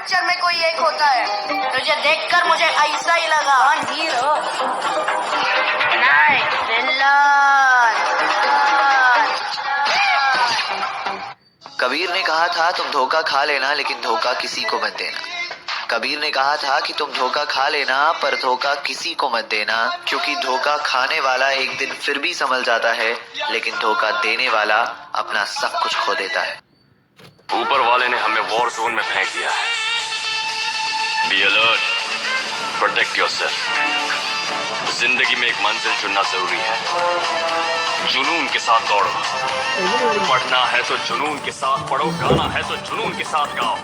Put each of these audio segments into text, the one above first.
Picture में कोई एक होता है। तुझे देखकर मुझे ऐसा ही लगा। हीरो नहीं, विलन। कबीर ने कहा था तुम धोखा खा लेना लेकिन धोखा किसी को मत देना। कबीर ने कहा था कि तुम धोखा खा लेना पर धोखा किसी को मत देना, क्योंकि धोखा खाने वाला एक दिन फिर भी संभल जाता है लेकिन धोखा देने वाला अपना सब कुछ खो देता है। ऊपर वाले ने हमें वॉर जोन में फेंक दिया है। Be alert, protect yourself. जिंदगी में एक मंजिल चुनना जरूरी है। जुनून के साथ दौड़ो। पढ़ना है तो जुनून के साथ पढ़ो, गाना है तो जुनून के साथ गाओ।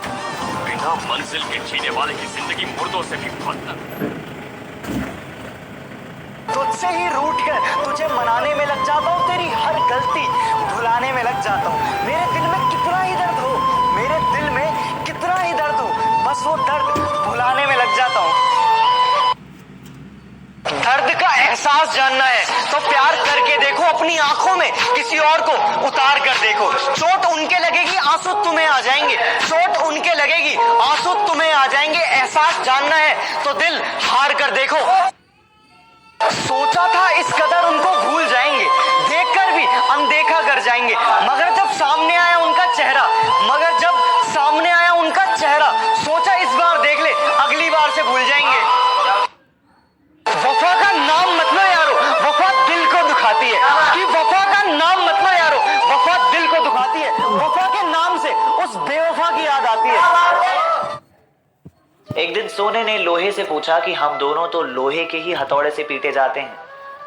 बिना मंजिल के जीने वाले की जिंदगी मुर्दों से भी बदतर। तुझसे ही रूठ कर तुझे मनाने में लग जाता हूँ, तेरी हर गलती भुलाने में लग जाता हूँ। मेरे दिल में कितना ही दर्द हो, मेरे दिल में कितना ही दर्द हो, बस वो दर्द भुलाने में लग जाता हूँ। दर्द का एहसास जानना है तो प्यार करके देखो, अपनी आंखों में किसी और को उतार कर देखो। चोट उनके लगेगी, आंसू तुम्हें आ जाएंगे। चोट उनके लगेगी, आंसू तुम्हें आ जाएंगे। एहसास जानना है तो दिल हार कर देखो। सोचा था इस कदर उनको भूल जाएंगे, देखकर भी अनदेखा कर जाएंगे, मगर जब सामने आया उनका चेहरा, सोचा इस बार देख ले, अगली बार से भूल जाएंगे। वफा का नाम मत लो यारो, वफा दिल को दुखाती है। कि वफा का नाम मत लो यारो, वफा दिल को दुखाती है। वफा के नाम से उस बेवफा की याद आती है। एक दिन सोने ने लोहे से पूछा कि हम दोनों तो लोहे के ही हथौड़े से पीटे जाते हैं,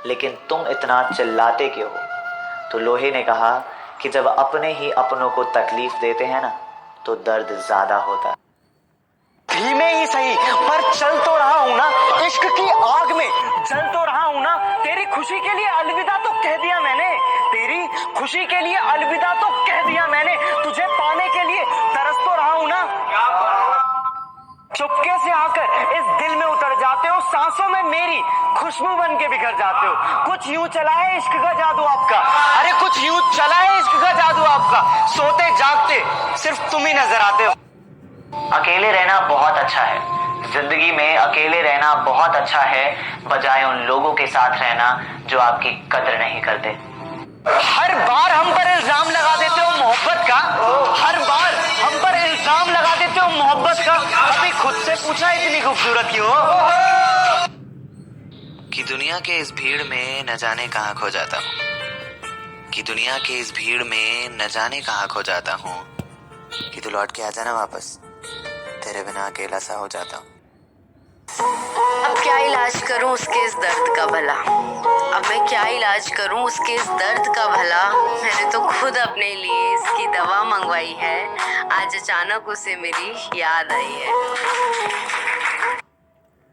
लेकिन तुम इतना चिल्लाते क्यों हो? तो लोहे ने कहा कि जब अपने ही अपनों को तकलीफ देते हैं ना, तो दर्द ज्यादा होता है। धीमे ही सही पर चल तो रहा हूं ना, इश्क की आग में जल तो रहा हूं ना। तेरी खुशी के लिए अलविदा तो कह दिया मैंने, तेरी खुशी के लिए अलविदा तो कह दिया मैंने। तुझे पाने के लिए तरस तो रहा हूं ना। चुपके से आकर इस दिल में उतर जाते हो, सांसों में मेरी खुशबू बन के बिखर जाते हो। कुछ यूं चला है इश्क का जादू आपका, अरे कुछ यूं चला है इश्क का जादू आपका। सोते जागते सिर्फ तुम ही नजर आते हो। अकेले रहना बहुत अच्छा है, जिंदगी में अकेले रहना बहुत अच्छा है, बजाय उन लोगों के साथ रहना जो आपकी कद्र नहीं करते। हर बार हम पर इल्जाम लगा देते हो मोहब्बत का, हर बार हम पर इल्जाम लगा देते हो मोहब्बत का। अभी खुद से पूछा इतनी खूबसूरत क्यों हो? कि दुनिया के इस भीड़ में न जाने कहाँ खो जाता हूँ, कि दुनिया के इस भीड़ में न जाने कहाँ खो जाता हूँ, कि तू लौट के आ जाना वापस, तेरे बिना अकेला सा हो जाता हूँ। अब क्या इलाज करूं उसके इस दर्द का भला, अब मैं क्या इलाज करूं उसके इस दर्द का भला। मैंने तो खुद अपने लिए इसकी दवा मंगवाई है, आज अचानक उसे मेरी याद आई है।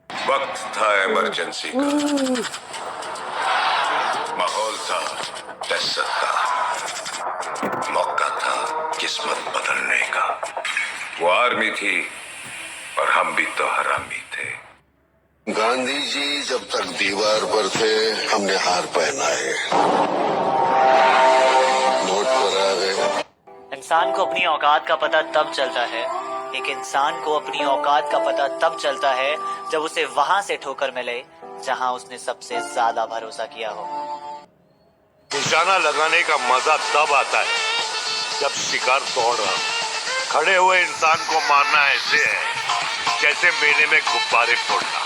वक्त था इमरजेंसी का, माहौल था दहशत का, मौका था किस्मत बदलने का। वो आर्मी थी और हम भी तो हरामी थे। गांधी जी जब तक दीवार पर थे हमने हार पहनाए, नोट पर आ गए। इंसान को अपनी औकात का पता तब चलता है, एक इंसान को अपनी औकात का पता तब चलता है जब उसे वहां से ठोकर मिले जहां उसने सबसे ज्यादा भरोसा किया हो। निशाना लगाने का मजा तब आता है जब शिकार दौड़ रहा हो। खड़े हुए इंसान को मारना ऐसे है जैसे मेले में गुब्बारे फोड़ना।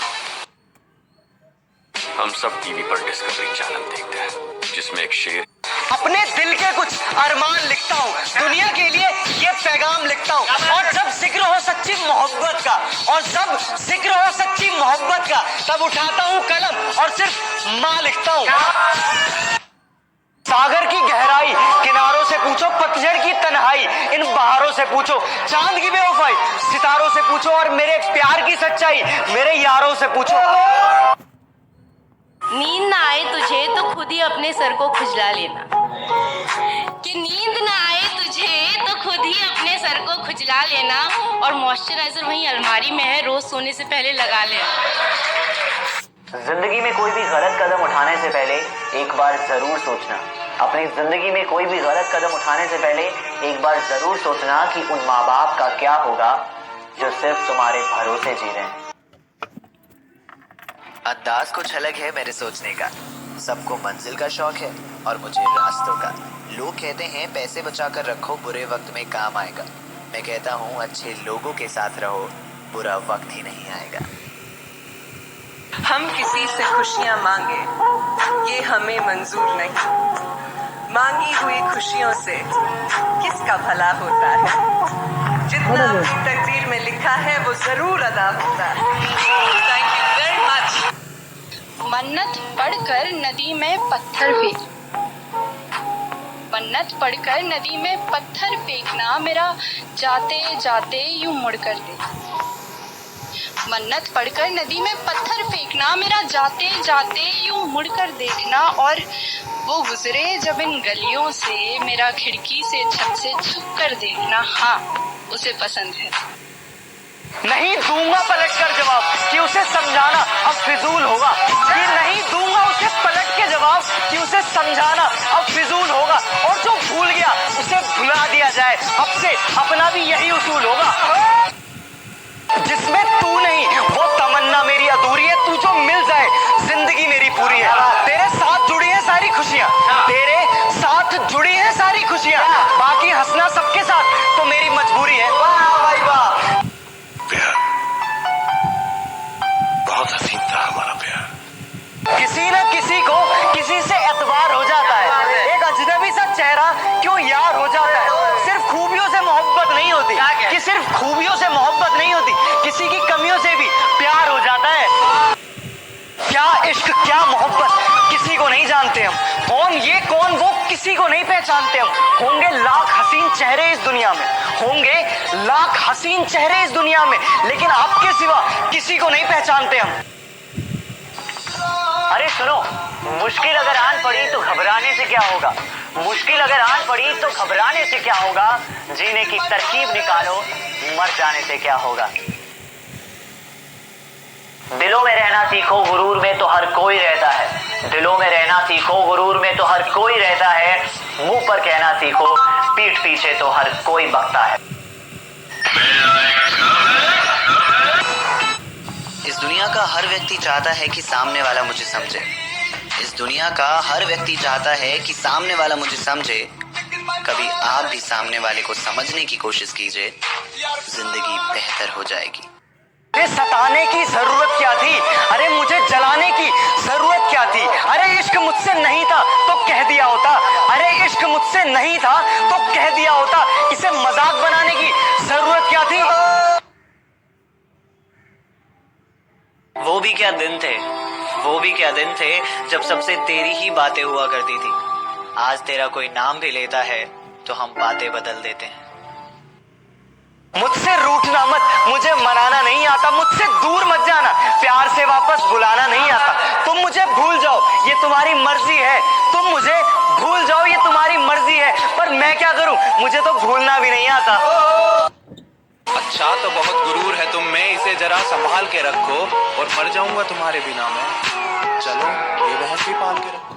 हम सब टीवी पर डिस्कवरी चैनल देखते हैं, जिसमें एक शेर अपने दिल के कुछ अरमान लिखता हूँ, दुनिया के लिए ये पैगाम लिखता हूँ। और जब जिक्र हो सच्ची मोहब्बत का, और जब जिक्र हो सच्ची मोहब्बत का, तब उठाता हूँ कलम और सिर्फ माँ लिखता हूँ। सागर की गहराई किनारों से पूछो, पतझड़ की तन्हाई इन बहारों से पूछो, चांद की बेवफाई सितारों से पूछो, और मेरे प्यार की सच्चाई मेरे यारों से पूछो। नींद ना आए तुझे तो खुद ही अपने सर को खुजला लेना, कि नींद ना आए तुझे तो खुद ही अपने सर को खुजला लेना, और मॉइस्चराइजर वहीं अलमारी में है, रोज सोने से पहले लगा लेना। जिंदगी में कोई भी गलत कदम उठाने से पहले एक बार जरूर सोचना, अपनी जिंदगी में कोई भी गलत कदम उठाने से पहले एक बार जरूर सोचना कि उन माँ बाप का क्या होगा जो सिर्फ तुम्हारे भरोसे जी रहे हैं। अंदाज कुछ अलग है मेरे सोचने का। सबको मंजिल का शौक है और मुझे रास्तों का। लोग कहते हैं पैसे बचा कर रखो, बुरे वक्त में काम आएगा। मैं कहता हूँ अच्छे लोगों के साथ रहो, बुरा वक्त ही नहीं आएगा। हम किसी से खुशियां मांगे, ये हमें मंजूर नहीं। मांगी हुई खुशियों से किसका भला होता है? जितना अपनी तकदीर में लिखा है वो जरूर अदा होता है। Thank you very much. मन्नत पढ़कर नदी में पत्थर फेंक, मन्नत पढ़कर नदी में पत्थर फेंकना, मेरा जाते जाते यूं मुड़ कर देख। मन्नत पढ़कर नदी में पत्थर फेंकना, मेरा जाते जाते यूं मुड़ कर देखना, और वो गुजरे जब इन गलियों से, मेरा खिड़की से छत से छुप कर देखना। हाँ, उसे पसंद है। नहीं दूंगा पलट कर जवाब कि उसे समझाना अब फिजूल होगा, कि नहीं दूंगा उसे पलट के जवाब कि उसे समझाना अब फिजूल होगा, और जो भूल गया उसे भुला दिया जाए, अब से अपना भी यही उसूल होगा। जिसमें तू नहीं वो तमन्ना मेरी अधूरी है, तू जो मिल जाए जिंदगी मेरी पूरी है। तेरे साथ जुड़ी है सारी खुशियाँ, तेरे साथ जुड़ी है सारी खुशियाँ, बाकी हंसना सबके साथ तो मेरी मजबूरी है। वाह भाई वाह। प्यार बहुत हसीन था हमारा प्यार। किसी न किसी को किसी से एतबार हो जाता है, एक अजनबी सा चेहरा क्यों यार हो जाता है। सिर्फ खूबियों से मोहब्बत नहीं होती, कि सिर्फ खूबियों से मोहब्बत नहीं होती, किसी की कमियों से भी प्यार हो जाता है। क्या इश्क क्या मोहब्बत किसी को नहीं जानते हम, कौन ये कौन वो किसी को नहीं पहचानते हम। होंगे लाख हसीन चेहरे इस दुनिया में, होंगे लाख हसीन चेहरे इस दुनिया में, लेकिन आपके सिवा किसी को नहीं पहचानते हम। अरे सुनो, मुश्किल अगर आन पड़ी तो घबराने से क्या होगा, मुश्किल अगर आन पड़ी तो घबराने से क्या होगा, जीने की तरकीब निकालो, मर जाने से क्या होगा। दिलों में रहना सीखो, गुरूर में तो हर कोई रहता है। दिलों में रहना सीखो, गुरूर में तो हर कोई रहता है। मुंह पर कहना सीखो, पीठ पीछे तो हर कोई बकता है। इस दुनिया का हर व्यक्ति चाहता है कि सामने वाला मुझे समझे। इस दुनिया का हर व्यक्ति चाहता है कि सामने वाला मुझे समझे। कभी आप भी सामने वाले को समझने की कोशिश कीजिए, जिंदगी बेहतर हो जाएगी। सताने की जरूरत क्या थी, अरे मुझे जलाने की जरूरत क्या थी। अरे इश्क मुझसे नहीं था तो कह दिया होता, अरे इश्क मुझसे नहीं था तो कह दिया होता। इसे मजाक बनाने की जरूरत क्या थी। वो भी क्या दिन थे, वो भी क्या दिन थे जब सबसे तेरी ही बातें हुआ करती थी। आज तेरा कोई नाम भी लेता है तो हम बातें बदल देते हैं। मुझसे रूठना मत, मुझे मनाना नहीं आता, मुझसे दूर मत जाना, प्यार से वापस बुलाना नहीं आता। तुम मुझे भूल जाओ ये तुम्हारी मर्जी है, तुम मुझे भूल जाओ ये तुम्हारी मर्जी है, पर मैं क्या करूं, मुझे तो भूलना भी नहीं आता। अच्छा तो बहुत गुरूर है तुम में, इसे जरा संभाल के रखो, और मर जाऊंगा तुम्हारे बिना मैं। चलो ये बहस भी पाल के रखो।